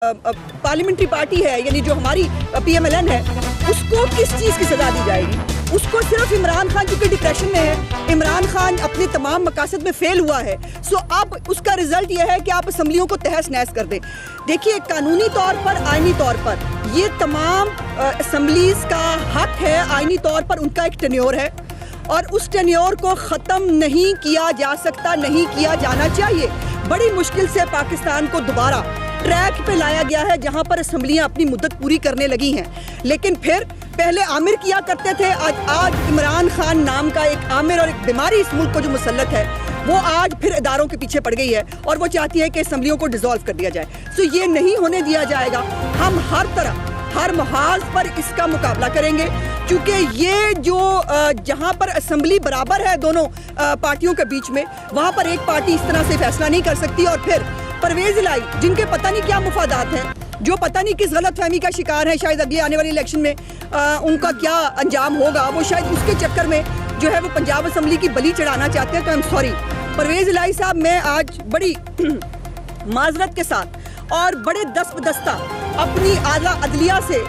Parliamentary party है यानी जो हमारी PMLN है उसको किस चीज़ की सज़ा दी जाएगी? उसको सिर्फ इमरान खान क्योंकि डिप्रेशन में है, इमरान खान अपने तमाम मकासद में फेल हुआ है, सो अब उसका रिजल्ट यह है कि आप असम्बलियों को तहस नहस कर दें। देखिए कानूनी तौर पर, आईनी तौर पर ये तमाम असम्बलीज़ का हक है, आईनी तौर पर उनका एक टेन्योर है और उस टेन्योर को ख़त्म नहीं किया जा सकता, नहीं किया जाना चाहिए। बड़ी मुश्किल से पाकिस्तान को दोबारा ट्रैक पे लाया गया है जहां पर असम्बलियां अपनी मुद्दत पूरी करने लगी हैं, लेकिन फिर पहले आमिर किया करते थे, आज इमरान खान नाम का एक आमिर और एक बीमारी इस मुल्क को जो मुसल्लत है वो आज फिर इदारों के पीछे पड़ गई है और वो चाहती है कि असम्बलियों को डिसॉल्व कर दिया जाए। सो ये नहीं होने दिया जाएगा। हम हर तरह हर महाज पर इसका मुकाबला करेंगे क्योंकि ये जो जहां पर असम्बली बराबर है दोनों पार्टियों के बीच में, वहां पर एक पार्टी इस तरह से फैसला नहीं कर सकती और फिर परवेज इलाही जिनके पता नहीं क्या मुफादात हैं, जो पता नहीं किस गलत फहमी का शिकार है, शायद अगले आने वाली इलेक्शन में उनका क्या अंजाम होगा, वो शायद उसके चक्कर में जो है वो पंजाब असम्बली की बलि चढ़ाना चाहते हैं। तो आई एम सॉरी परवेज इलाही साहब, मैं आज बड़ी माजरत के साथ और बड़े दस्तबदस्ता अपनी आला अदलिया से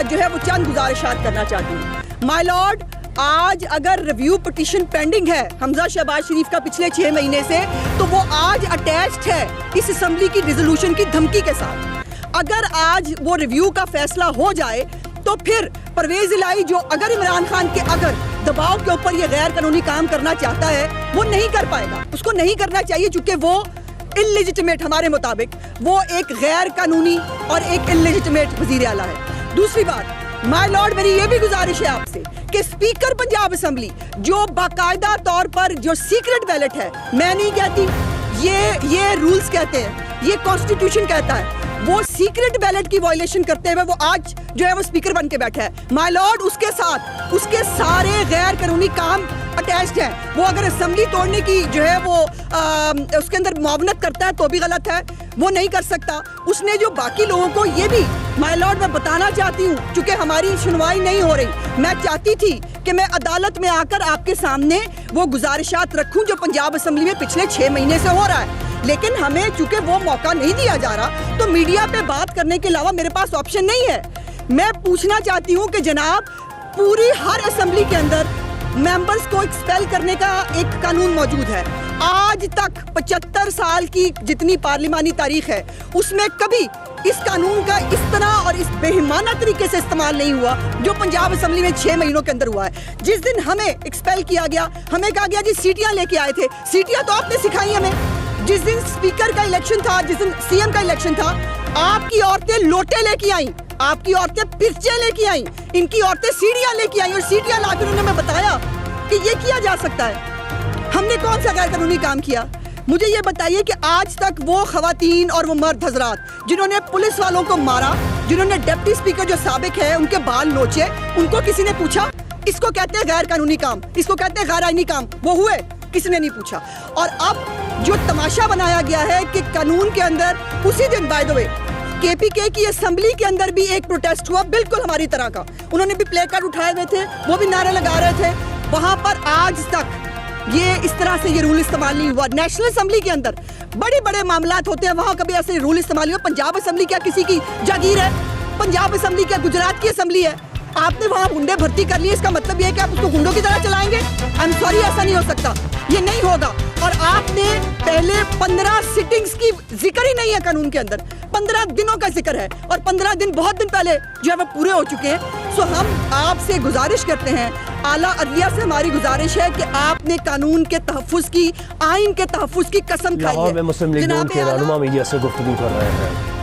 जो है वो चंद गुजारिशात करना चाहती हूँ। माय लॉर्ड, आज अगर रिव्यू पिटीशन पेंडिंग है हमजा शहबाज शरीफ का पिछले 6 महीने से, तो वो आज अटैच्ड है इस असम्बली की रिजोल्यूशन की धमकी के साथ। अगर आज वो रिव्यू का फैसला हो जाए तो फिर परवेज इलाही जो अगर इमरान खान के अगर दबाव के ऊपर ये गैर कानूनी काम करना चाहता है वो नहीं कर पाएगा, उसको नहीं करना चाहिए क्योंकि वो इल्लेजिटिमेट, हमारे मुताबिक वो एक गैर कानूनी और एक इल्लेजिटिमेट वजीर आला है। दूसरी बात माय लॉर्ड, मेरी ये भी गुजारिश है आपसे कि स्पीकर पंजाब असम्बली जो बाकायदा तौर पर जो सीक्रेट बैलेट है, मैं नहीं कहती, ये रूल्स कहते हैं, ये कॉन्स्टिट्यूशन कहता है, वो सीक्रेट बैलेट की वायलेशन करते हुए वो आज जो है वो स्पीकर बन के बैठा है। माय लॉर्ड, उसके साथ उसके सारे गैर कानूनी काम अटैच्ड हैं। वो अगर असम्बली तोड़ने की जो है वो उसके अंदर मुआवनत करता है तो भी गलत है, वो नहीं कर सकता। उसने जो बाकी लोगों को ये भी माय लॉर्ड मैं बताना चाहती हूँ, क्योंकि हमारी सुनवाई नहीं हो रही, मैं चाहती थी कि मैं अदालत में आकर आपके सामने वो गुजारिशात रखूँ जो पंजाब असम्बली में पिछले 6 महीने से हो रहा है, लेकिन हमें चूंकि वो मौका नहीं दिया जा रहा तो मीडिया पे बात करने के अलावा मेरे पास ऑप्शन नहीं है। मैं पूछना चाहती हूँ कि जनाब, पूरी हर असम्बली के अंदर मेंबर्स को एक्सपेल करने का एक कानून मौजूद है। आज तक 75 साल की जितनी पार्लिमानी तारीख है उसमें कभी इस कानून का इस तरह और इस बेईमाना तरीके से इस्तेमाल नहीं हुआ जो पंजाब असम्बली में 6 महीनों के अंदर हुआ है। जिस दिन हमें एक्सपेल किया गया, हमें कहा गया जी सीटियां लेके आए थे, सीटियां तो आपने सिखाई हमें। जिस दिन स्पीकर का इलेक्शन था, जिस दिन CM का इलेक्शन था, आपकी औरतें लोटे लेके आई, आपकी औरतें पिर्चे लेके आई, इनकी औरतें सीढ़ियां लेके आई और सीढ़ियां लाकर उन्होंने हमें बताया कि ये किया जा सकता है। हमने कौन सा गैर कानूनी काम किया? मुझे ये बताइए कि आज तक वो खवातीन और वो मर्द हजरात जिन्होंने पुलिस वालों को मारा, जिन्होंने डिप्टी स्पीकर जो साबिक है उनके बाल नोचे, उनको किसी ने पूछा? इसको कहते हैं गैर कानूनी काम, इसको कहते हैं गैर आईनी काम, वो हुए? किसी ने नहीं पूछा। और अब जो तमाशा बनाया गया है कि कानून के अंदर उसी दिन बाय द वे KPK की असेंबली के अंदर भी एक प्रोटेस्ट हुआ बिल्कुल हमारी तरह का, उन्होंने भी प्ले कार्ड उठाए हुए थे, वो भी नारे लगा रहे थे, वहां पर आज तक ये इस तरह से ये रूल इस्तेमाल नहीं हुआ। नेशनल असेंबली के अंदर बड़े बड़े मामलात होते हैं, वहां कभी ऐसे रूल इस्तेमाल नहीं हुआ। पंजाब असेंबली क्या किसी की जागीर है? पंजाब असेंबली क्या गुजरात की असेंबली है? आपने वहां गुंडे भर्ती कर लिए, इसका मतलब ये है कि आप उसको गुंडों की तरह चलाएंगे? आई एम सॉरी, ऐसा नहीं हो सकता, ये नहीं होगा। और आपने पहले 15 सिटिंग्स की जिक्र ही नहीं है कानून के अंदर, 15 दिनों का जिक्र है और 15 दिन बहुत दिन पहले जो है वो पूरे हो चुके हैं। सो हम आपसे गुजारिश करते हैं, आला अदलिया से हमारी गुजारिश है कि आपने कानून के तहफ़्फ़ुज़ की, आइन के तहफ़्फ़ुज़ की कसम खाई है। लाहौर में मुस्लिम लीग नून के रहनुमा मीडिया से गुफ्तगू कर रहे हैं।